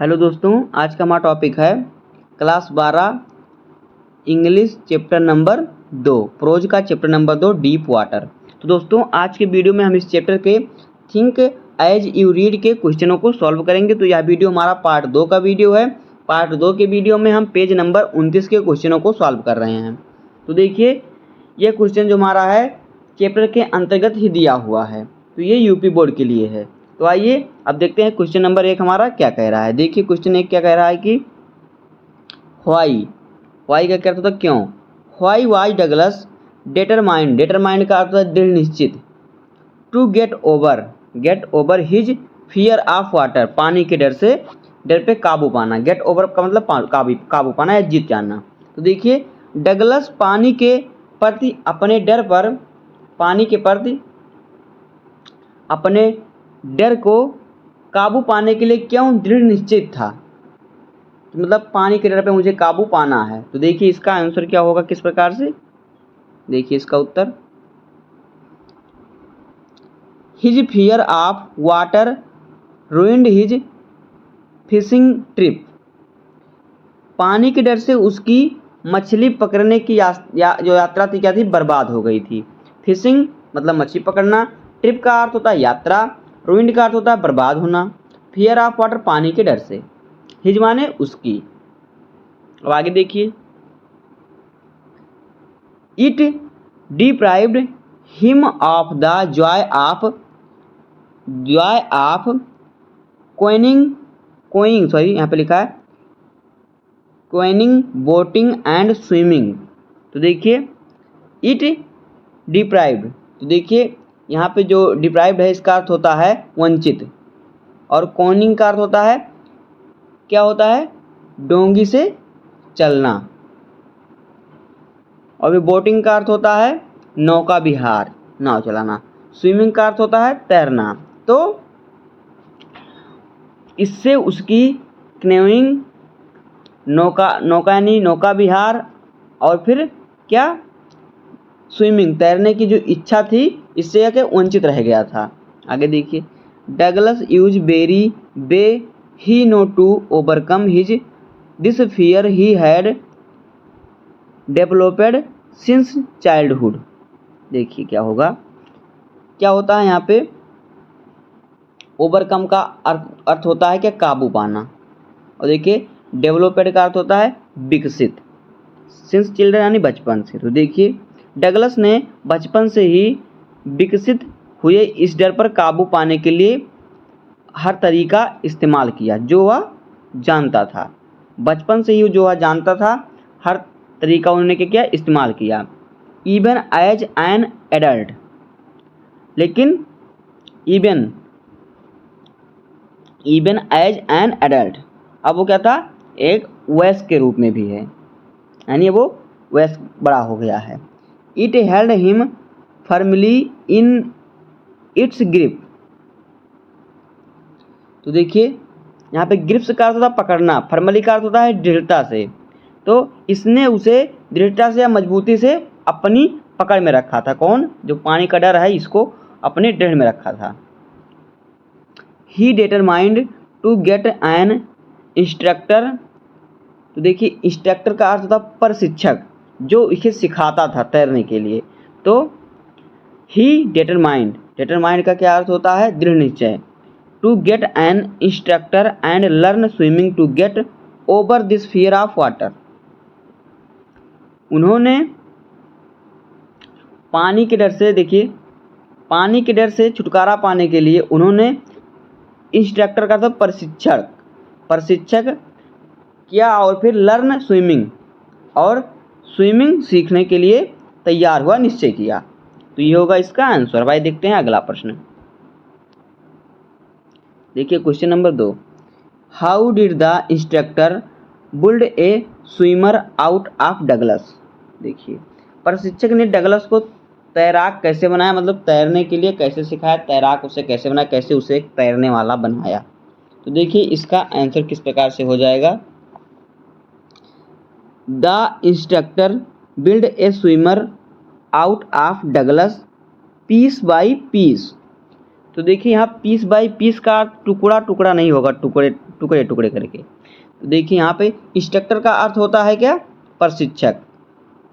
Hello दोस्तों, आज का हमारा टॉपिक है class 12 English chapter number 2 prose का चैप्टर नंबर 2 डीप वाटर। तो दोस्तों, आज के वीडियो में हम इस चैप्टर के थिंक एज यू रीड के क्वेश्चनों को सॉल्व करेंगे। तो यह वीडियो हमारा पार्ट 2 का वीडियो है। पार्ट 2 के वीडियो में हम पेज नंबर 29 के क्वेश्चनों को सॉल्व कर रहे हैं। तो देखिए, यह क्वेश्चन जो हमारा है चैप्टर के अंतर्गत ही दिया हुआ है, तो ये यूपी बोर्ड के लिए है। तो आइए अब देखते हैं क्वेश्चन नंबर 1 हमारा क्या कह रहा है। देखिए क्वेश्चन 1 क्या कह रहा है कि वाई का क्या अर्थ होता है क्यों। वाई वाई डगलस डेटरमाइंड का अर्थ है दृढ़ निश्चित। To get over his fear of water, पानी के डर पे काबू पाना। गेट ओवर का मतलब काबू पाना या जीत जाना। तो देखिए, डगलस पानी के प्रति अपने डर को काबू पाने के लिए क्यों दृढ़ निश्चित था। तो मतलब पानी के डर पे मुझे काबू पाना है। तो देखिए इसका आंसर क्या होगा, किस प्रकार से। देखिए इसका उत्तर, his fear of water ruined his fishing trip, पानी के डर से उसकी मछली पकड़ने की जो यात्रा थी क्या थी, बर्बाद हो गई थी। फिशिंग मतलब मछली पकड़ना, ट्रिप का अर्थ होता है यात्रा, रूइंड का अर्थ होता है बर्बाद होना, फियर ऑफ वाटर पानी के डर से, हिज माने उसकी। अब आगे देखिए, it deprived him of the Joy of यहाँ पे लिखा है क्वेनिंग, बोटिंग एंड स्विमिंग। तो देखिए इट डिप्राइव्ड, तो देखिए यहाँ पे जो डिप्राइव्ड है इसका अर्थ होता है वंचित, और कॉनिंग का अर्थ होता है क्या होता है, डोंगी से चलना, और बोटिंग का अर्थ होता है नौका विहार, नाव चलाना। स्विमिंग का अर्थ होता है तैरना। तो इससे उसकी क्नोइंग नौका यानी नौका विहार, और फिर क्या स्विमिंग तैरने की जो इच्छा थी, इससे यह वंचित रह गया था। आगे देखिए, Douglas use very way he know to overcome his this fear he had developed since childhood. देखिए क्या होगा, क्या होता है यहाँ पे, ओवरकम का अर्थ होता है क्या, काबू पाना, और देखिए डेवलप्ड का अर्थ होता है विकसित, सिंस चिल्ड्रन यानी बचपन से। तो देखिए डगलस ने बचपन से ही विकसित हुए इस डर पर काबू पाने के लिए हर तरीका इस्तेमाल किया जो वह जानता था। बचपन से ही जो वह जानता था, हर तरीका उन्होंने क्या इस्तेमाल किया। इवन एज एन एडल्ट, लेकिन इवन एज एन एडल्ट, अब वो क्या था, एक वयस्क के रूप में भी है, यानी वो वयस्क बड़ा हो गया है। It held him firmly in its grip. तो देखिए यहाँ पे ग्रिप्स का अर्थ होता है पकड़ना, फर्मली का अर्थ होता है दृढ़ता से। तो इसने उसे दृढ़ता से या मजबूती से अपनी पकड़ में रखा था। कौन, जो पानी का डर है, इसको अपने डर में रखा था। He determined to get an instructor. तो देखिए इंस्ट्रक्टर का अर्थ होता है प्रशिक्षक, जो इसे सिखाता था तैरने के लिए। तो ही डिटरमाइंड का क्या अर्थ होता है, दृढ़ निश्चय। To get an instructor and learn swimming to get over this fear of water. उन्होंने पानी के डर से, देखिए पानी के डर से छुटकारा पाने के लिए उन्होंने इंस्ट्रक्टर का तो प्रशिक्षक किया, और फिर लर्न स्विमिंग, और स्विमिंग सीखने के लिए तैयार हुआ, निश्चय किया। तो ये होगा इसका आंसर। भाई देखते हैं अगला प्रश्न। देखिए question number 2, how did the instructor built A swimmer out of Douglas. देखिए प्रशिक्षक ने डगलस को तैराक कैसे बनाया, मतलब तैरने के लिए कैसे सिखाया, तैराक उसे कैसे बनाया, कैसे उसे एक तैरने वाला बनाया। तो देखिए इसका आंसर किस प्रकार से हो जाएगा। The instructor build a swimmer out of Douglas piece by piece. तो देखिए यहाँ पीस बाई पीस का टुकड़ा टुकड़ा नहीं होगा, टुकड़े टुकड़े टुकड़े करके। तो देखिए यहाँ पे इंस्ट्रक्टर का अर्थ होता है क्या, प्रशिक्षक।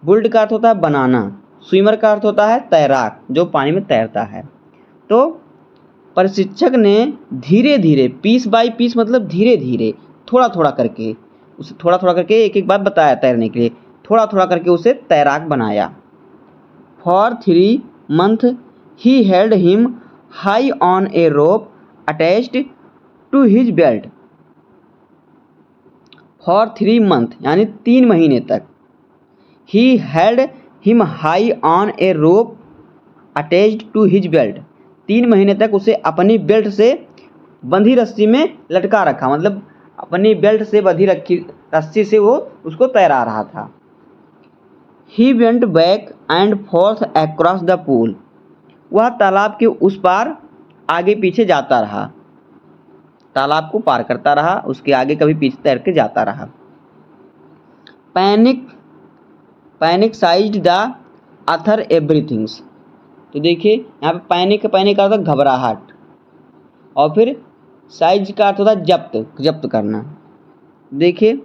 बुल्ड का अर्थ होता है बनाना। स्विमर का अर्थ होता है तैराक, जो पानी में तैरता है। तो प्रशिक्षक ने धीरे धीरे, पीस बाय पीस मतलब धीरे धीरे, थोड़ा थोड़ा करके, उसे थोड़ा थोड़ा करके एक एक बात बताया तैरने के लिए, थोड़ा थोड़ा करके उसे तैराक बनाया। For 3 months he held him high on a rope attached to his belt. For 3 months यानी 3 महीने तक। He held him high on a rope attached to his belt. 3 महीने तक उसे अपनी बेल्ट से बंधी रस्सी में लटका रखा, मतलब अपनी बेल्ट से बंधी रखी रस्सी से वो उसको तैरा रहा था। He went back and forth across the pool. वह तालाब के उस पार आगे पीछे जाता रहा, तालाब को पार करता रहा, उसके आगे कभी पीछे तैर के जाता रहा। Panic sized the Athar everything's. तो देखिए यहाँ पे पैनिक का अर्थ घबराहट, और फिर साइज का अर्थ होता है जब्त करना। देखिए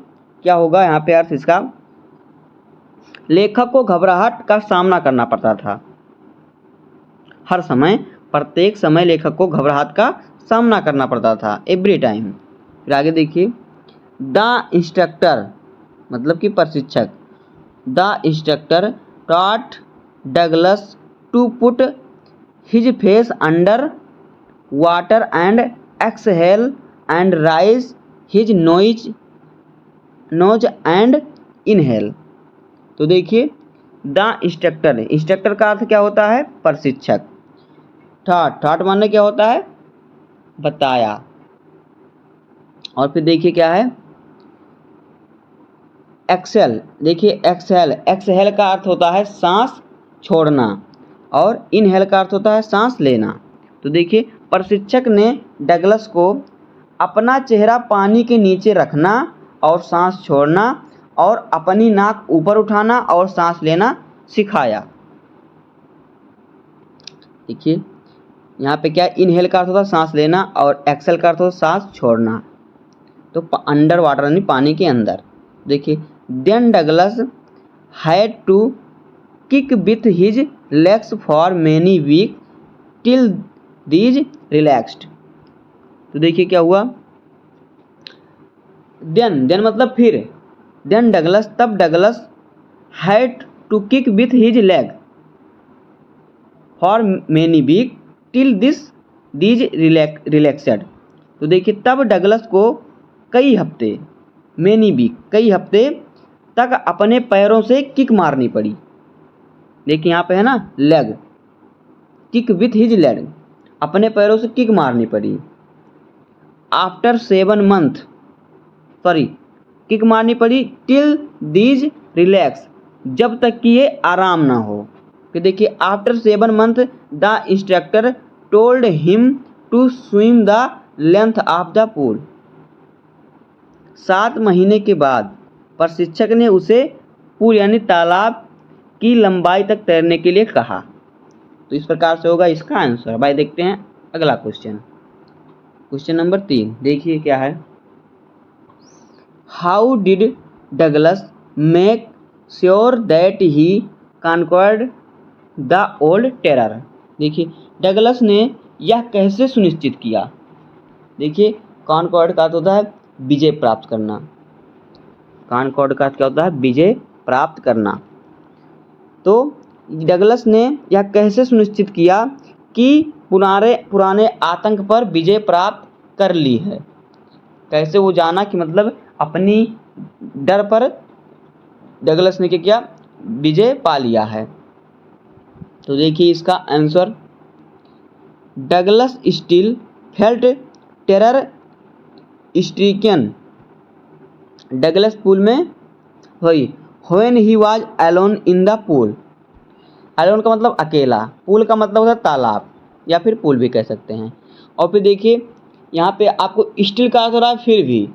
क्या होगा यहाँ पे अर्थ इसका, लेखक को घबराहट का सामना करना पड़ता था हर समय, प्रत्येक समय लेखक को घबराहट का सामना करना पड़ता था, एवरी टाइम। फिर आगे देखिए, द इंस्ट्रक्टर मतलब कि प्रशिक्षक, the instructor taught Douglas to put his face under water and exhale and raise his nose and inhale. तो देखिए द इंस्ट्रक्टर का अर्थ क्या होता है, प्रशिक्षक। ठाट मानने क्या होता है, बताया। और फिर देखिए क्या है, एक्सेल। देखिए एक्सहेल का अर्थ होता है सांस छोड़ना, और इनहेल का अर्थ होता है सांस लेना। तो देखिए प्रशिक्षक ने डगलस को अपना चेहरा पानी के नीचे रखना और सांस छोड़ना और अपनी नाक ऊपर उठाना और सांस लेना सिखाया। देखिए यहाँ पे क्या, इनहेल का अर्थ होता है सांस लेना और एक्सेल का अर्थ होता है सांस छोड़ना। तो अंडर वाटर यानी पानी के अंदर। देखिए then Douglas had to kick with his legs for many week till these relaxed. तो देखिए क्या हुआ, देन मतलब फिर, देन डगलस तब Douglas had to kick with his leg for many week till these relaxed. तो देखिए तब डगलस को कई हफ्ते, मेनी वीक कई हफ्ते तक अपने पैरों से किक मारनी पड़ी। देखिए यहाँ पे है ना leg, kick with his leg, अपने पैरों से किक मारनी पड़ी। आफ्टर 7 months सॉरी किक मारनी पड़ी टिल दीज रिलैक्स, जब तक कि ये आराम ना हो। कि देखिए after 7 months the instructor told him to swim the length of the pool. 7 महीने के बाद प्रशिक्षक ने उसे पूल यानी तालाब की लंबाई तक तैरने के लिए कहा। तो इस प्रकार से होगा इसका आंसर। भाई देखते हैं अगला क्वेश्चन नंबर 3। देखिए क्या है, how did Douglas make sure that he conquered the old terror. देखिए डगलस ने यह कैसे सुनिश्चित किया। देखिए कॉन्क्वर्ड का अर्थ होता है विजय प्राप्त करना, कॉन्कॉर्ड का क्या होता है, विजय प्राप्त करना। तो डगलस ने यह कैसे सुनिश्चित किया कि पुराने आतंक पर विजय प्राप्त कर ली है। कैसे वो जाना कि मतलब अपनी डर पर डगलस ने क्या किया, विजय पा लिया है। तो देखिए इसका answer, Douglas still felt terror stricken. Douglas pool में हुई when he was alone in the pool. Alone का मतलब अकेला, पूल का मतलब होता है तालाब या फिर पूल भी कह सकते हैं। और फिर देखिए यहाँ पे आपको स्टिल का अर्थ हो रहा है फिर भी,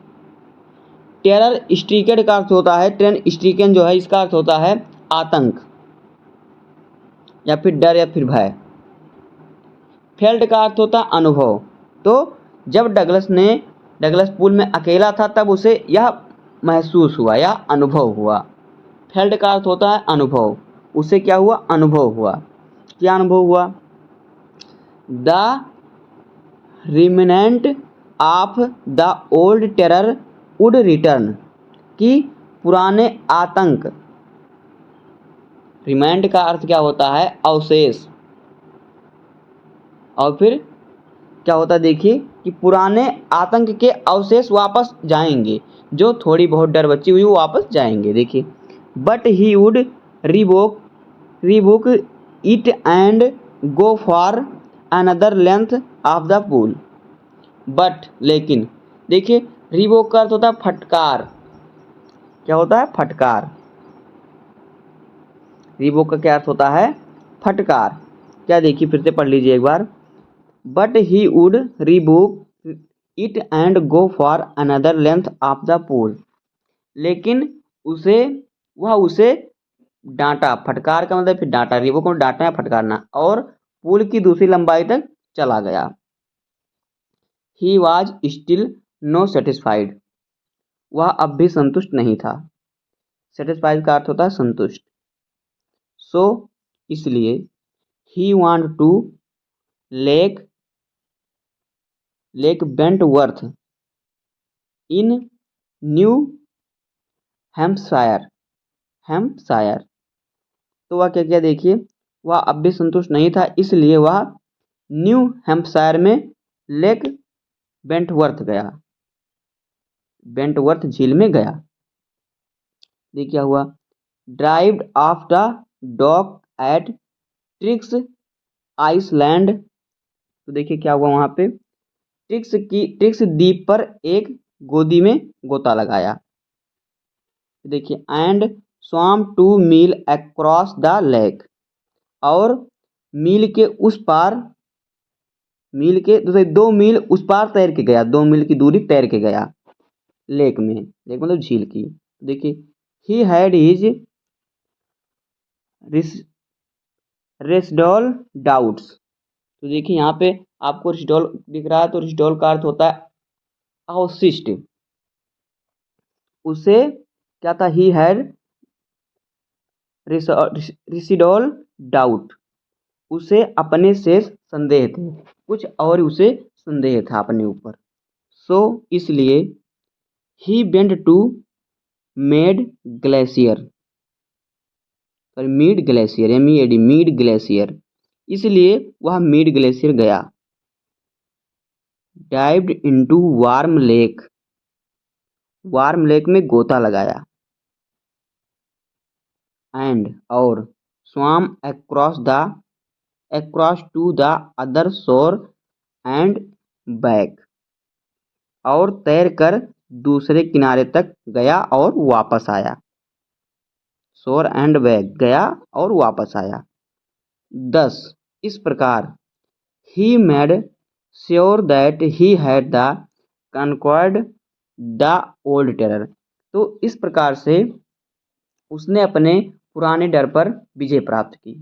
टेरर स्ट्रिकन का अर्थ होता है, टेरर स्ट्रिकन जो है इसका अर्थ होता है आतंक या फिर डर या फिर भय। फेल्ट का अर्थ होता है अनुभव। तो जब डगलस ने डगलस पूल में अकेला था तब उसे यह महसूस हुआ, यह अनुभव हुआ। फेल्ट का अर्थ होता है अनुभव, उसे क्या हुआ, अनुभव हुआ। क्या अनुभव हुआ? The remnant of the old terror would return, कि पुराने आतंक, रिमेनेंट का अर्थ क्या होता है, अवशेष, और फिर क्या होता है देखिए कि पुराने आतंक के अवशेष वापस जाएंगे, जो थोड़ी बहुत डर बची हुई वो वापस जाएंगे। देखिए, but he would rebook it and go for another length of the pool. But लेकिन, देखिए रिबोक का अर्थ होता है फटकार। क्या होता है? फटकार। रिबोक का क्या अर्थ होता है? फटकार। क्या, देखिए फिर से पढ़ लीजिए एक बार। But he would rebook it and go for another length of the pool. लेकिन वह उसे डांटा, फटकार का मतलब फिर डांटा, रिबुक को डांटना या फटकारना, और पुल की दूसरी लंबाई तक चला गया। He was still no satisfied, वह अब भी संतुष्ट नहीं था। सेटिस्फाइड का अर्थ होता है संतुष्ट। सो इसलिए he want to Lake Bentworth in New Hampshire. तो वह क्या किया, देखिए वह अब भी संतुष्ट नहीं था, इसलिए वह न्यू हैम्पशायर में लेक बेंटवर्थ गया, बेंटवर्थ झील में गया। देखिए क्या हुआ, ड्राइव्ड off the dock at Triggs Island. तो देखिए क्या हुआ वहां पे, ट्रिक्स द्वीप पर एक गोदी में गोता लगाया। देखिए, and swam two mile across the lake, और मील के उस पार, मील के दूसरे 2 मील उस पार तैर के गया, 2 मील की दूरी तैर के गया लेक में, लेक मतलब झील की। देखिए, he had his residual doubts. तो देखिए यहाँ पे आपको रेसिडुअल दिख रहा है, तो रेसिडुअल का अर्थ होता है अवशिष्ट। उसे क्या था, ही हैड रेसिडुअल डाउट, उसे अपने से संदेह थे, कुछ और उसे संदेह था अपने ऊपर। सो इसलिए he went to Meade glacier, Meade glacier, MEAD, Meade glacier, इसलिए वह मीड ग्लेशियर गया। Dived into warm lake, warm lake में गोता लगाया। एंड और swam across to the other shore and back, और तैर कर दूसरे किनारे तक गया और वापस आया। शोर एंड बैक, गया और वापस आया। 10 इस प्रकार he made sure that he had the conquered the old terror. तो इस प्रकार से उसने अपने पुराने डर पर विजय प्राप्त की।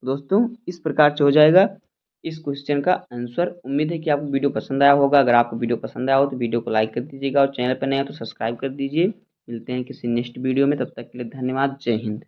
दोस्तों, इस प्रकार से हो जाएगा इस क्वेश्चन का आंसर। उम्मीद है कि आपको वीडियो पसंद आया होगा। अगर आपको वीडियो पसंद आया हो तो वीडियो को लाइक कर दीजिएगा, और चैनल पर नए हो तो सब्सक्राइब कर दीजिए। मिलते हैं किसी नेक्स्ट वीडियो में, तब तक के लिए धन्यवाद। जय हिंद।